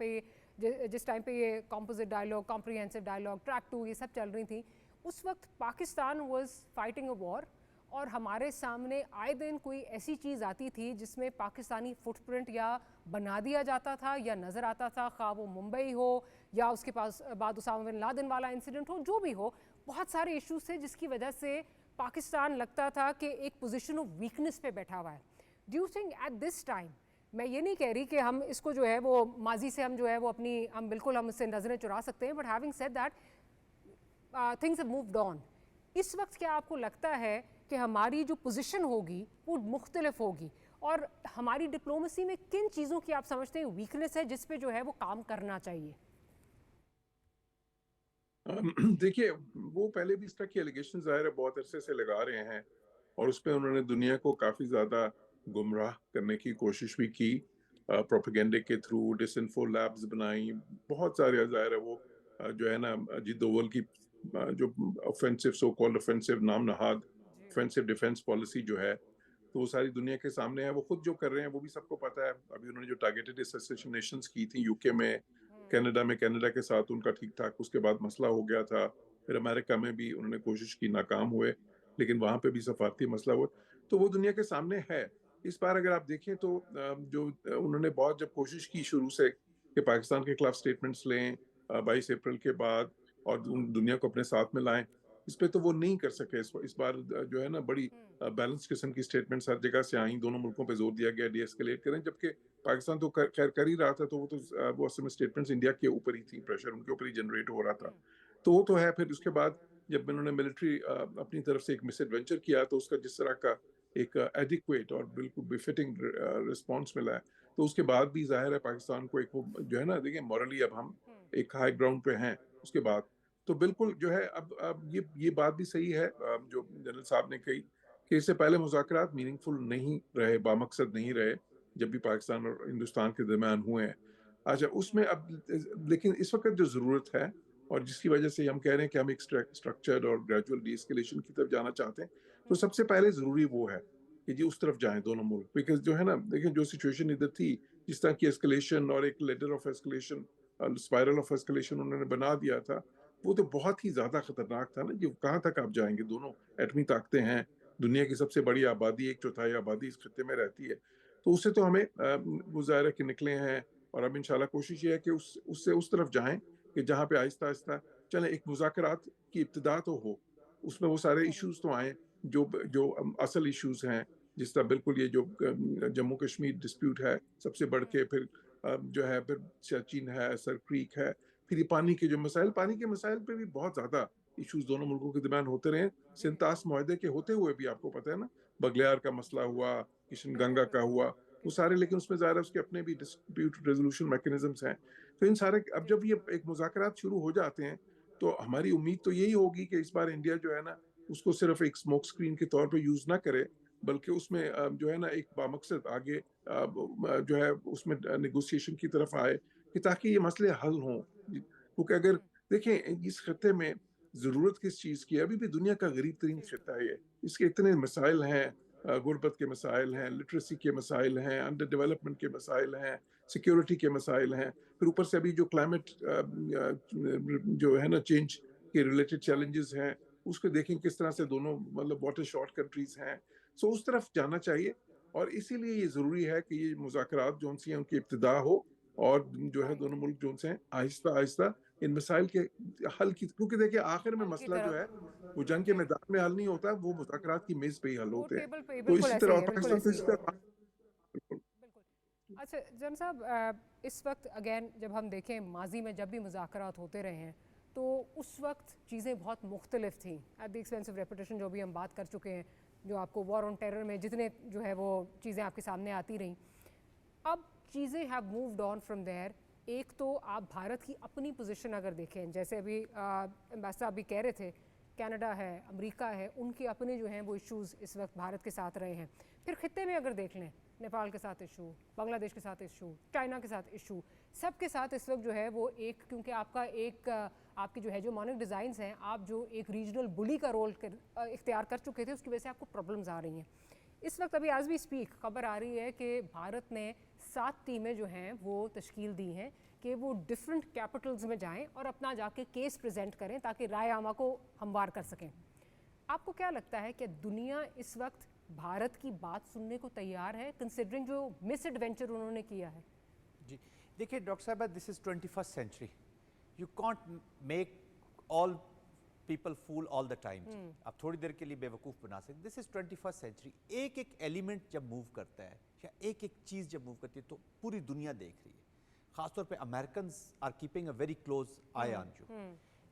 [SPEAKER 1] پہ یہ composite dialogue, comprehensive dialogue, track 2 یہ سب چل رہی تھیں، اس وقت پاکستان واز فائٹنگ اے وار اور ہمارے سامنے آئے دن کوئی ایسی چیز آتی تھی جس میں پاکستانی فٹ پرنٹ یا بنا دیا جاتا تھا یا نظر آتا تھا، خواہ وہ ممبئی ہو یا اس کے پاس بعد اسامہ بن لادن والا انسیڈنٹ ہو، جو بھی ہو. بہت سارے ایشوز تھے جس کی وجہ سے پاکستان لگتا تھا کہ ایک پوزیشن آف ویکنس پہ بیٹھا ہوا ہے. Do you think at this time, میں یہ نہیں کہہ رہی کہ ہم اس کو جو ہے وہ ماضی سے ہم جو ہے وہ اپنی بالکل ہم اس سے نظریں چرا سکتے ہیں، but having said that things have moved on. اس وقت کیا آپ کو لگتا ہے کہ ہماری جو پوزیشن ہوگی وہ مختلف ہوگی، اور ہماری ڈپلومسی میں کن چیزوں کی آپ سمجھتے ہیں ویکنس ہے جس پہ جو ہے وہ کام کرنا چاہیے؟
[SPEAKER 5] دیکھیے وہ پہلے بھی اس طرح کی ایلیگیشن ظاہر ہے بہت عرصے سے لگا رہے ہیں، اور اس پہ انہوں نے دنیا کو کافی زیادہ گمراہ کرنے کی کوشش بھی کی، پروپیگنڈے کے تھرو ڈس انفو لیبز بنائی، بہت سارے ظاہر ہے وہ جو ہے نا اجیت دوول کی جو اوفینسو سو کالڈ اوفینسو نام نہاد اوفینسو ڈیفینس پالیسی جو ہے، تو وہ ساری دنیا کے سامنے ہے. وہ خود جو کر رہے ہیں وہ بھی سب کو پتا ہے. ابھی انہوں نے جو ٹارگیٹڈ اسیسینیشنز کی تھی یو کے میں، کینیڈا میں کینیڈا کے ساتھ ان کا ٹھیک ٹھاک اس کے بعد مسئلہ ہو گیا تھا. پھر امریکہ میں بھی انہوں نے کوشش کی، ناکام ہوئے، لیکن وہاں پہ بھی سفارتی مسئلہ ہوا. تو وہ دنیا کے سامنے ہے. اس بار اگر آپ دیکھیں تو جو انہوں نے بہت جب کوشش کی شروع سے کہ پاکستان کے خلاف سٹیٹمنٹس لیں 22 اپریل کے بعد اور دنیا کو اپنے ساتھ میں لائیں، اس پہ تو وہ نہیں کر سکے. اس بار جو ہے نا بڑی بیلنس قسم کی سٹیٹمنٹس ہر جگہ سے آئیں. دونوں ملکوں پہ زور دیا گیا ڈی ایسکیلیٹ کریں، جبکہ پاکستان تو خیر کر ہی رہا تھا. تو وہ اصل میں سٹیٹمنٹس انڈیا کے اوپر ہی تھی، پریشر ان کے اوپر ہی جنریٹ ہو رہا تھا. تو وہ تو ہے. پھر اس کے بعد جب انہوں نے ملٹری اپنی طرف سے ایک مس ایڈونچر کیا تو اس کا جس طرح کا ایک ایڈیکویٹ اور بالکل بفٹنگ رسپانس ملا ہے، تو اس کے بعد بھی ظاہر ہے پاکستان کو ایک جو ہے نا دیکھیں مورلی اب ہم ایک ہائی گراؤنڈ پہ ہیں. اس کے بعد تو بالکل جو ہے اب یہ بات بھی صحیح ہے جو جنرل صاحب نے کہی کہ اس سے پہلے مذاکرات میننگ فل نہیں رہے، بامقصد نہیں رہے جب بھی پاکستان اور ہندوستان کے درمیان ہوئے ہیں. اچھا اس میں اب لیکن اس وقت جو ضرورت ہے اور جس کی وجہ سے ہم کہہ رہے ہیں کہ ہم ایک اسٹرکچرڈ اور گریجول ڈی اسکیلیشن کی طرف جانا چاہتے ہیں، تو سب سے پہلے ضروری وہ ہے کہ جی اس طرف جائیں دونوں ملک. بیکاز جو ہے نا دیکھیں جو سچویشن ادھر تھی، جس طرح کی اسکیلیشن اور ایک لیڈر آف اسکیلیشن، اسپائرل آف اسکیلیشن انہوں نے بنا دیا تھا، وہ تو بہت ہی زیادہ خطرناک تھا نا. جو کہاں تک آپ جائیں گے؟ دونوں ایٹمی طاقتیں ہیں، دنیا کی سب سے بڑی آبادی، 1/4 آبادی اس خطے میں رہتی ہے. تو اس سے تو ہمیں مظاہرہ کے نکلے ہیں، اور اب انشاءاللہ کوشش یہ ہے کہ اس سے اس طرف جائیں کہ جہاں پہ آہستہ آہستہ چلیں. ایک مذاکرات کی ابتدا تو ہو، اس میں وہ سارے ایشوز تو آئیں جو اصل ایشوز ہیں، جس طرح بالکل یہ جو جموں کشمیر ڈسپیوٹ ہے سب سے بڑھ کے، پھر جو ہے پھر سیاچین ہے، سر کریک ہے، پھر یہ پانی کے جو مسائل، پانی کے مسائل پہ بھی بہت زیادہ ایشوز دونوں ملکوں کے درمیان ہوتے رہے. سنتاس معاہدے کے ہوتے ہوئے بھی آپ کو پتہ ہے نا، بگلیار کا مسئلہ ہوا، کشن گنگا کا ہوا، وہ سارے، لیکن اس میں ظاہر ہے اس کے اپنے بھی ڈسپیوٹ ریزولوشن میکنزمز ہیں. تو ان سارے اب جب یہ ایک مذاکرات شروع ہو جاتے ہیں تو ہماری امید تو یہی ہوگی کہ اس بار انڈیا جو ہے نا اس کو صرف ایک اسموک اسکرین کے طور پہ یوز نہ کرے، بلکہ اس میں جو ہے نا ایک بامقصد آگے جو ہے اس میں نیگوسیشن کی طرف آئے کہ تاکہ یہ مسئلے حل ہوں. کیونکہ اگر دیکھیں اس خطے میں ضرورت کس چیز کی ہے؟ ابھی بھی دنیا کا غریب ترین خطہ ہے یہ، اس کے اتنے مسائل ہیں، गुरबत के मसाइल हैं, लिटरेसी के मसाइल हैं, अंडर डेवलपमेंट के मसाइल हैं, सिक्योरिटी के मसाइल हैं, फिर ऊपर से अभी जो क्लाइमेट जो है ना चेंज के रिलेटेड चैलेंजेस हैं, उसको देखें किस तरह से दोनों मतलब वाटर शॉर्ट कंट्रीज हैं, सो उस तरफ जाना चाहिए। और इसीलिए ये ज़रूरी है कि ये मुज़ाकरात जो हैं उनकी इब्तिदा हो और जो है दोनों मुल्क जो हैं आहिस्ता आहिस्ता इन मसाइल के हल की, क्योंकि देखिए आखिर में मसला जो है वो जंग के मैदान में हल नहीं होता, वो मुज़ाकरात की मेज़ पे ही हल होते हैं। तो इसी तरह पाकिस्तान तो इसी तरह
[SPEAKER 1] अच्छा जन साहब, इस वक्त अगेन जब हम देखें माजी में जब भी मुज़ाकरात होते रहे हैं तो उस वक्त चीज़ें बहुत मुख्तलिफ थी, at the expense of reputation, जो भी हम बात कर चुके हैं, जो आपको वॉर ऑन टेरर में जितने जो है वो चीज़ें आपके सामने आती रहीं। अब चीज़ें have moved on from there. एक तो आप भारत की अपनी पोजीशन अगर देखें, जैसे अभी एम्बेसडर अभी कह रहे थे, कनाडा है, अमेरिका है, उनके अपने जो हैं वो इश्यूज़ इस वक्त भारत के साथ रहे हैं। फिर खित्ते में अगर देख लें, नेपाल के साथ इशू, बांग्लादेश के साथ इशू, चाइना के साथ इशू, सब के साथ इस वक्त जो है वो एक, क्योंकि आपका एक आपकी जो है जो मॉनिक डिज़ाइंस हैं, आप जो एक रीजनल बुली का रोल इख्तियार कर चुके थे, उसकी वजह से आपको प्रॉब्लम्स आ रही हैं। इस वक्त अभी आज भी स्पीक खबर आ रही है कि भारत ने 7 टीमें जो हैं वो तश्कील दी हैं कि वो डिफरेंट कैपिटल्स में जाएं और अपना जाके केस प्रेजेंट करें ताकि राय आमा को हमवार कर सकें। आपको क्या लगता है कि दुनिया इस वक्त भारत की बात सुनने को तैयार है, कंसिडरिंग जो मिस एडवेंचर उन्होंने किया है?
[SPEAKER 3] जी देखिए डॉक्टर साहब, this is 21st century, you can't make all people fool all the time. आप थोड़ी देर के लिए बेवकूफ़ बना सकते। This is 21st century. एक एक एलिमेंट जब मूव करता है या एक एक चीज़ जब मूव करती है तो पूरी दुनिया देख रही है। ख़ासतौर पे Americans are keeping a very close eye on you.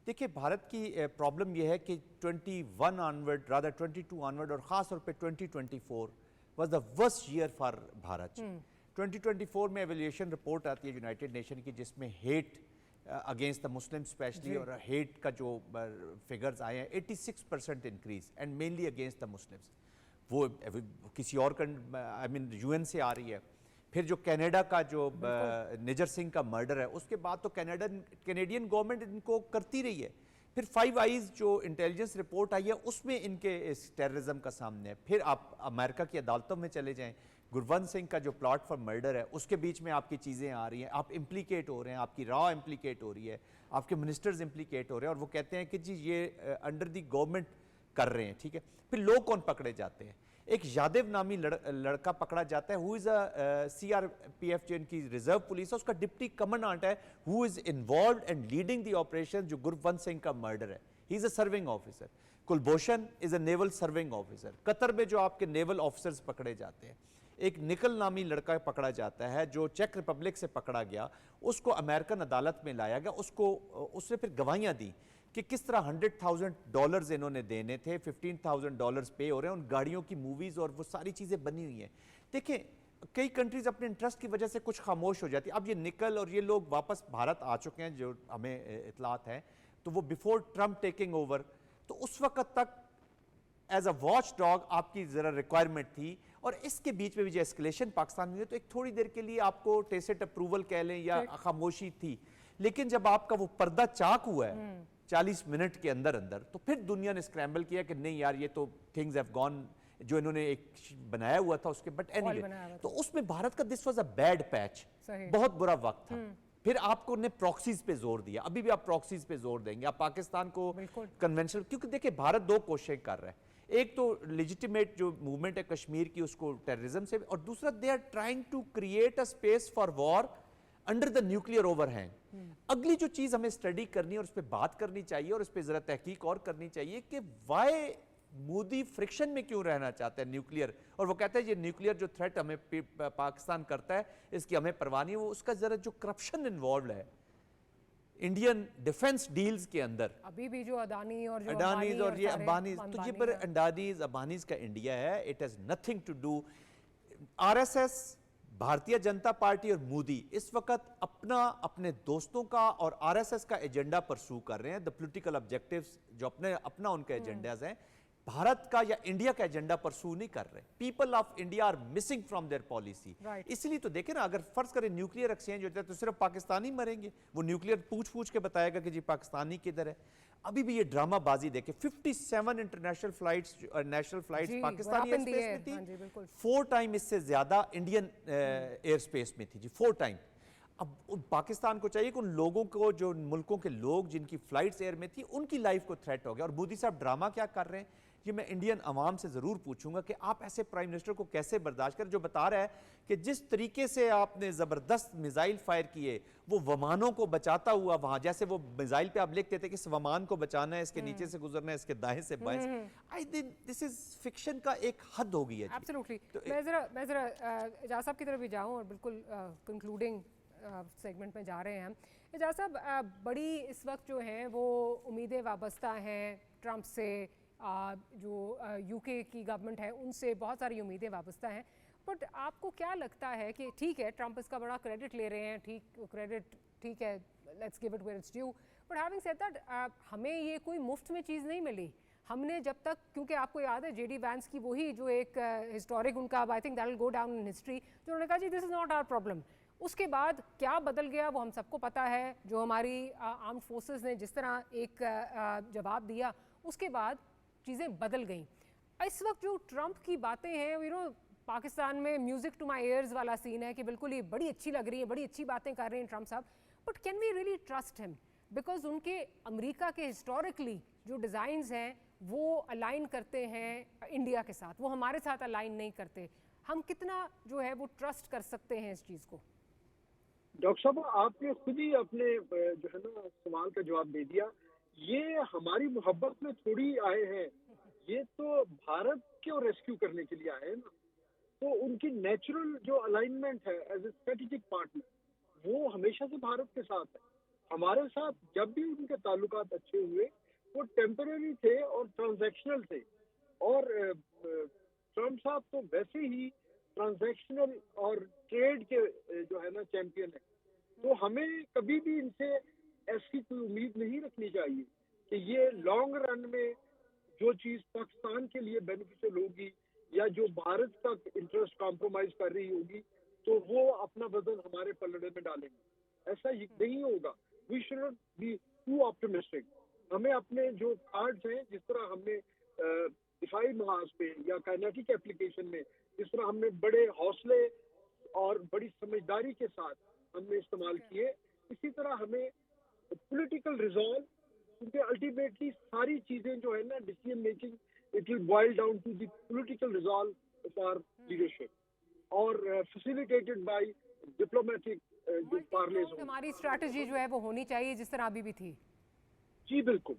[SPEAKER 3] देखिए भारत की प्रॉब्लम यह है कि 21 ऑनवर्ड, रादर 22 ऑनवर्ड और ख़ास तौर पे 2024 was the worst year for Bharat. 2024 में एवेल्यूएशन रिपोर्ट आती है यूनाइटेड नेशन की, जिसमें hate against the Muslim specially और हेट का जो फिगर्स आए हैं 86% increase and mainly against the Muslims. वो किसी और आई मीन यूएन से आ रही है। फिर जो कनाडा का जो निजर सिंह का मर्डर है, उसके बाद तो कैनेडियन गवर्नमेंट इनको करती रही है। फिर 5 आइज़ जो इंटेलिजेंस रिपोर्ट आई है उसमें इनके इस टेररिज्म का सामने है। फिर आप अमेरिका की अदालतों में चले जाएं, गुरवंत सिंह का जो प्लॉट फॉर मर्डर है उसके बीच में आपकी चीज़ें आ रही हैं, आप इम्प्लीकेट हो रहे हैं, आपकी रॉ इम्प्लीकेट हो रही है, आपके मिनिस्टर्स इम्प्लीकेट हो रहे हैं और वो कहते हैं कि जी ये अंडर दी गवर्नमेंट कर रहे हैं, ठीक है। फिर लोग कौन पकड़े जाते हैं? एक यादव नामी लड़का पकड़ा जाता है, हु इज़ अ CRPF जो इनकी रिजर्व पुलिस है, उसका डिप्टी कमांडेंट है, who is involve and leading the operation जो गुरवंत सिंह का मर्डर है। He is a serving officer. Kulbhushan is a naval serving officer. Qatar में जो आपके नेवल ऑफिसर्स पकड़े जाते हैं, एक निकल नामी लड़का पकड़ा जाता है जो चेक रिपब्लिक से पकड़ा गया, उसको अमेरिकन अदालत में लाया गया, उसने फिर गवाहियाँ दी कि किस तरह $100,000 इन्होंने देने थे, $15,000 पे हो रहे हैं, उन गाड़ियों की मूवीज़ और वो सारी चीज़ें बनी हुई हैं। देखें कई कंट्रीज़ अपने इंटरेस्ट की वजह से कुछ खामोश हो जाती है। अब ये निकल और ये लोग वापस भारत आ चुके हैं जो हमें इतलात है, तो वो बिफोर ट्रम्प टेकिंग ओवर, तो उस वक्त तक एज अ वॉच डॉग आपकी ज़रा रिक्वायरमेंट थी। और इसके बीच में भी जो एस्केलेशन पाकिस्तान में हुई तो एक थोड़ी देर के लिए आपको टेसिट अप्रूवल कह लें या खामोशी थी, लेकिन जब आपका वो पर्दा चाक हुआ है 40 मिनट के अंदर अंदर, तो फिर दुनिया ने स्क्रैम्बल किया कि नहीं यार ये तो थिंग्स हैव गॉन, जो इन्होंने एक बनाया हुआ था उसके, बट एनीवे तो उसमें भारत का this was a bad patch, बहुत बुरा वक्त था। फिर आपको ने प्रॉक्सीज पे जोर दिया, अभी भी आप प्रॉक्सीज पे जोर देंगे, आप पाकिस्तान को कन्वेंशनल, क्योंकि देखिए भारत 2 कोशिशें कर रहा है। एक तो लेजिटिमेट जो मूवमेंट है कश्मीर की उसको टेररिज्म से, और दूसरा they are trying to create a space for war under the nuclear overhang. अगली जो चीज हमें स्टडी करनी है और उस पर बात करनी चाहिए और उस पर जरा तहकीक और करनी चाहिए कि वाई मोदी फ्रिक्शन में क्यों रहना चाहते हैं न्यूक्लियर, और वो कहते हैं ये न्यूक्लियर जो थ्रेट हमें पाकिस्तान करता है इसकी हमें परवाह नहीं है। वो उसका जरा जो करप्शन इन्वॉल्व है इंडियन डिफेंस डील्स के अंदर, अभी भी जो अडानीज और ये अंबानीज, तो ये पर अडानीज अंबानीज का इंडिया है, it has nothing to do. RSS, Bharatiya Janata party और मोदी इस वक्त अपने दोस्तों का और RSS का एजेंडा परसू कर रहे हैं, द पॉलिटिकल ऑब्जेक्टिव्स जो अपना उनके एजेंडाज हैं। भारत का या इंडिया का एजेंडा परसू नहीं कर रहे। People of India are missing from their policy. इसलिए तो देखें ना, अगर फर्ज करें न्यूक्लियर एक्सचेंज होता है तो सिर्फ पाकिस्तानी मरेंगे, वो न्यूक्लियर पूछ के बताएगा कि जी पाकिस्तानी किधर है। अभी भी ये ड्रामा बाजी देखे, 57 international flights national flights Pakistani air space में थी, 4 टाइम इससे ज्यादा इंडियन एयर स्पेस में थी जी, 4 टाइम। अब पाकिस्तान को चाहिए कि उन लोगों को, जो मुल्कों के लोग जिनकी फ्लाइट्स एयर में थी, उनकी लाइफ को थ्रेट हो गया। और मोदी साहब ड्रामा क्या कर रहे हैं, ये मैं इंडियन अवाम से ज़रूर पूछूंगा कि आप ऐसे प्राइम मिनिस्टर को कैसे बर्दाश्त करें, जो बता रहा है कि जिस तरीके से आपने ज़बरदस्त मिसाइल फायर किए, वो वमानों को बचाता हुआ वहाँ, जैसे वो मिसाइल पे आप लिखते थे कि इस वमान को बचाना है, इसके नीचे से गुजरना है, इसके दाएं से बाएं से। I think this is fiction का एक हद हो गई है।
[SPEAKER 1] एब्सोल्युटली। मैं ज़रा एजाज साहब की तरफ भी जाऊँ और बिल्कुल कंक्लूडिंग सेगमेंट में जा रहे हैं हम। एजाज साहब, बड़ी इस वक्त जो हैं वो उम्मीदें वाबस्ता हैं ट्रंप से, जो यूके की गवर्नमेंट है उनसे बहुत सारी उम्मीदें वाबस्ता हैं। बट आपको क्या लगता है कि ठीक है ट्रंप इसका बड़ा क्रेडिट ले रहे हैं, क्रेडिट ठीक है, let's give it where it's due, but having said that हमें ये कोई मुफ्त में चीज़ नहीं मिली। हमने जब तक, क्योंकि आपको याद है जेडी वैंस की वही जो एक हिस्टोरिक उनका, I think that will go down in history, जो उन्होंने कहा जी this is not our problem. उसके बाद क्या बदल गया वो हम सबको पता है, जो हमारी आर्म्ड फोर्सेस ने जिस तरह एक जवाब दिया, उसके बाद चीज़ें बदल गई। इस वक्त जो ट्रंप की बातें हैं, यू नो पाकिस्तान में म्यूज़िक टू माई ईयर्स वाला सीन है कि बिल्कुल ये बड़ी अच्छी लग रही है, बड़ी अच्छी बातें कर रहे हैं ट्रंप साहब, but can we really trust him? Because उनके अमेरिका के हिस्टोरिकली जो डिज़ाइंस हैं वो अलाइन करते हैं इंडिया के साथ, वो हमारे साथ अलाइन नहीं करते। हम कितना जो है वो ट्रस्ट कर सकते हैं इस चीज़ को?
[SPEAKER 4] डॉक्टर साहब, आपने खुद ही अपने जो है ना सवाल का जवाब दे दिया। ये हमारी मोहब्बत में थोड़ी आए हैं, ये तो भारत को रेस्क्यू करने के लिए आए हैं ना। तो उनकी नेचुरल जो अलाइनमेंट है एज ए स्ट्रेटेजिक पार्टनर, वो हमेशा से भारत के साथ है। हमारे साथ जब भी उनके ताल्लुकात अच्छे हुए वो टेम्पररी थे और ट्रांजैक्शनल थे। और ट्रंप साहब तो वैसे ही ट्रांजैक्शनल और ट्रेड के जो है ना चैंपियन है। तो हमें कभी भी इनसे ऐसी कोई उम्मीद नहीं रखनी चाहिए कि ये लॉन्ग रन में जो चीज़ पाकिस्तान के लिए बेनिफिशियल होगी या जो भारत का इंटरेस्ट कॉम्प्रोमाइज कर रही होगी तो वो अपना वजन हमारे पलड़े में डालेंगे। ऐसा नहीं होगा। We should not be too optimistic. हमें अपने जो कार्ड्स हैं, जिस तरह हमने दिफाई महाज पे या काइनेटिक एप्लीकेशन में जिस तरह हमने बड़े हौसले और बड़ी समझदारी के साथ हमने इस्तेमाल किए, इसी तरह हमें पॉलिटिकल रिजॉल्व, क्योंकि अल्टीमेटली सारी चीजें जो है ना decision making, it will boil down to the political resolve of our leadership और फैसिलिटेटेड बाय डिप्लोमेटिक जो पार्लेज।
[SPEAKER 1] हमारी स्ट्रैटेजी जो है वो होनी चाहिए जिस तरह अभी भी थी।
[SPEAKER 4] जी बिल्कुल।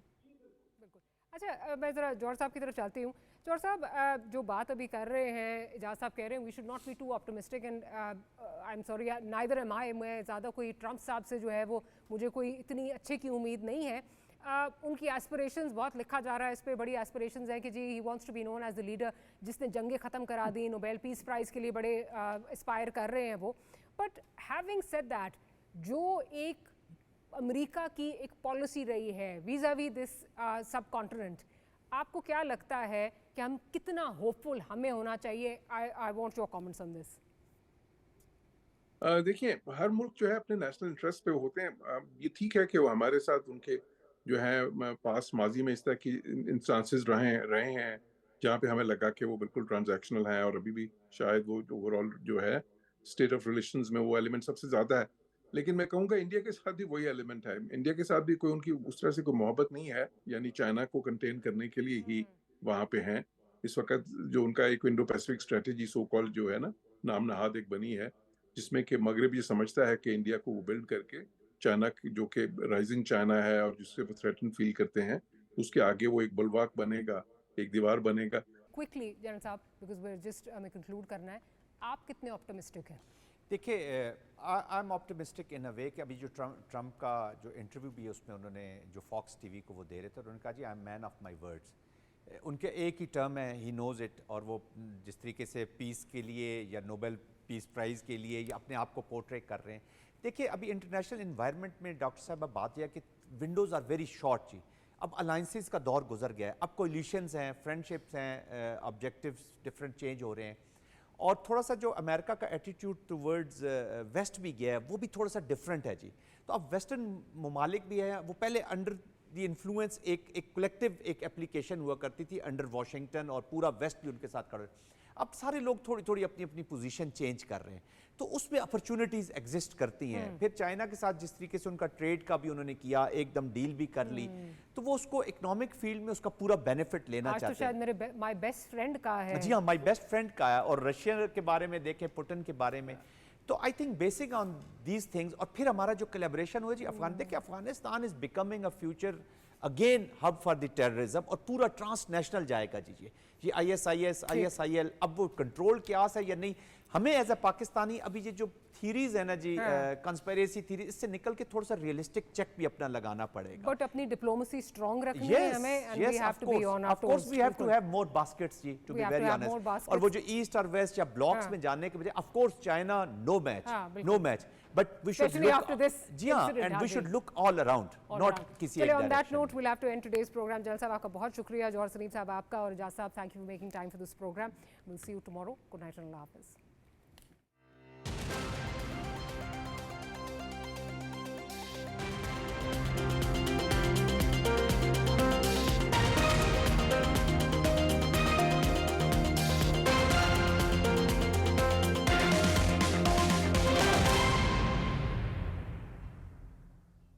[SPEAKER 1] अच्छा, मैं ज़रा जौहर साहब की तरफ चलती हूँ। जौहर साहब, जो बात अभी कर रहे हैं, एजाज साहब कह रहे हैं we should not be too optimistic, and I am sorry neither am I. मैं ज़्यादा कोई ट्रंप साहब से जो है वो मुझे कोई इतनी अच्छे की उम्मीद नहीं है। उनकी एस्पिरेशंस बहुत लिखा जा रहा है, इस पर बड़ी एस्पिरेशंस हैं कि जी he wants to be known as the leader जिसने जंगें ख़त्म करा दी, नोबेल पीस प्राइज़ के लिए बड़े एस्पायर कर रहे हैं वो। बट हैविंग सेड दैट, जो एक अमेरिका की एक पॉलिसी रही है वीज़ावी दिस सब कॉन्टिनेंट, आपको क्या लगता है कि हम कितना होपफुल हमें होना चाहिए? I want your comments on this.
[SPEAKER 5] देखिए, हर मुल्क जो है अपने नेशनल इंटरेस्ट पे होते हैं। ये ठीक है कि वो हमारे साथ उनके जो है पास माजी में इस तरह की इंस्टांसेस रहे हैं जहाँ पे हमें लगा कि वो बिल्कुल ट्रांजैक्शनल है, और अभी भी शायद वो ओवरऑल जो है स्टेट ऑफ रिलेशंस में वो एलिमेंट सबसे ज़्यादा है। लेकिन मैं कहूँगा इंडिया के साथ भी वही एलिमेंट है। इंडिया के साथ भी कोई उनकी उस तरह से कोई मोहब्बत नहीं है, यानी चाइना को कंटेन करने के लिए ही वहाँ पे हैं इस वक्त। जो उनका एक Indo Pacific strategy so called जो है ना नाम नहाद एक बनी है, जिसमें कि मगरब ये समझता है कि इंडिया को वो बिल्ड करके चाइना जो कि राइजिंग चाइना है और जिससे वो थ्रेटन फील करते हैं, उसके आगे वो एक बुलवाक बनेगा, एक दीवार बनेगा।
[SPEAKER 1] क्विकली जनरल साहब, बिकॉज वी जस्ट हमें कंक्लूड करना है, आप कितने ऑप्टिमिस्टिक हैं?
[SPEAKER 3] देखिए, आई एम ऑप्टिमिस्टिक इन अ वे कि अभी जो ट्रंप का जो इंटरव्यू भी है उसमें उन्होंने जो फॉक्स टीवी को वो दे रहे थे, उन्होंने कहा जी I am man of my words. उनके एक ही टर्म है, ही नोज़ इट, और वो जिस तरीके से पीस के लिए या नोबेल पीस प्राइज़ के लिए या अपने आप को पोर्ट्रेट कर रहे हैं। देखिए, अभी इंटरनेशनल इन्वायरमेंट में डॉक्टर साहब बात यह कि विंडोज़ आर वेरी शॉर्ट जी। अब अलाइंसेस का दौर गुजर गया है, अब कोलिशंस हैं, फ्रेंडशिप्स हैं, ऑब्जेक्टिव्स डिफरेंट चेंज हो रहे हैं, और थोड़ा सा जो अमेरिका का एटीट्यूड टुवर्ड्स वेस्ट भी गया है वो भी थोड़ा सा डिफरेंट है जी। तो अब वेस्टर्न ममालिक भी है, वो पहले अंडर दी इन्फ्लुएंस एक कलेक्टिव एक एप्लीकेशन हुआ करती थी अंडर वाशिंगटन, और पूरा वेस्ट भी उनके साथ खड़े। अब सारे लोग थोड़ी थोड़ी अपनी अपनी पोजीशन चेंज कर रहे हैं, तो उसमें अपॉर्चुनिटीज एग्जिस्ट करती हैं। फिर चाइना के साथ जिस तरीके से उनका ट्रेड का भी उन्होंने किया, एकदम डील भी कर ली, तो वो उसको इकोनॉमिक फील्ड में उसका पूरा बेनिफिट लेना
[SPEAKER 1] आज तो
[SPEAKER 3] चाहते
[SPEAKER 1] शायद
[SPEAKER 3] हैं।
[SPEAKER 1] मेरे माय बेस्ट फ्रेंड का है।
[SPEAKER 3] जी हाँ, माय बेस्ट फ्रेंड का है, और रशिया के बारे में देखें, पुतिन के बारे में, तो I think basic on these things. और फिर हमारा जो कोलैबोरेशन हुआ जी देखिए Afghanistan is becoming a future again hub for the terrorism, और पूरा ट्रांसनेशनल जाएगा जी ये ISIS ISIL, अब वो कंट्रोल के आस है या नहीं, हमें एज अ पाकिस्तानी अभी ये जो थीरीज है ना जी, कंस्पिरेसी थीरी, इससे निकल के थोड़ा सा रियलिस्टिक चेक भी अपना लगाना पड़ेगा।
[SPEAKER 1] बट अपनी डिप्लोमेसी स्ट्रांग रखनी है हमें, and we have to be on
[SPEAKER 3] of course we have to have more baskets जी, टू बी वेरी ऑनेस्ट। और वो जो ईस्ट और वेस्ट या ब्लॉक्स में जाने के बजाय, of course China no match, but we should
[SPEAKER 1] Especially after this
[SPEAKER 3] जी हाँ,
[SPEAKER 1] incident,
[SPEAKER 3] एंड वी
[SPEAKER 1] हाँ
[SPEAKER 3] शुड
[SPEAKER 1] जी।
[SPEAKER 3] लुक ऑल अराउंड, नॉट किसी एक
[SPEAKER 1] चलिए on that
[SPEAKER 3] direction.
[SPEAKER 1] Note we'll have to end today's programme. Jal साहब आपका बहुत शुक्रिया, जौहर सलीम साहब आपका, और एजाज साहब thank you for making time for this program. Will see you tomorrow. Good night and अल्लाह हाफिज़।